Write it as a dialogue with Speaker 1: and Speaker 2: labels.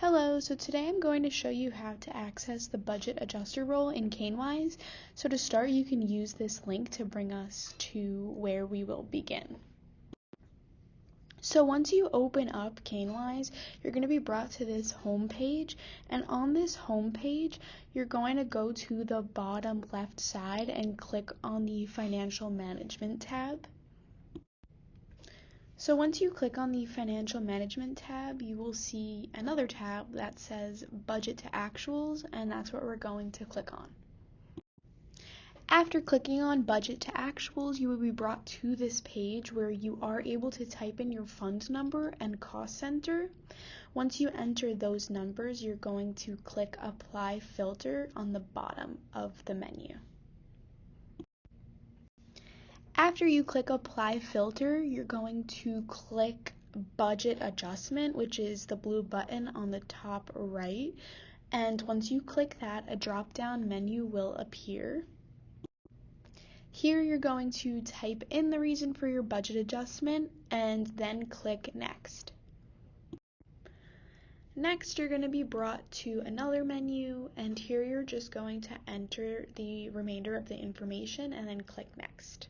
Speaker 1: Hello, so today I'm going to show you how to access the budget adjuster role in Keanwise. So to start, you can use this link to bring us to where we will begin. So once you open up Keanwise, you're going to be brought to this home page, and on this home page, you're going to go to the bottom left side and click on the Financial Management tab. So once you click on the Financial Management tab, you will see another tab that says Budget to Actuals, and that's what we're going to click on. After clicking on Budget to Actuals, you will be brought to this page where you are able to type in your fund number and cost center. Once you enter those numbers, you're going to click Apply Filter on the bottom of the menu. After you click Apply Filter, you're going to click Budget Adjustment, which is the blue button on the top right. And once you click that, a drop-down menu will appear. Here you're going to type in the reason for your budget adjustment and then click Next. Next, you're going to be brought to another menu, and here you're just going to enter the remainder of the information and then click Next.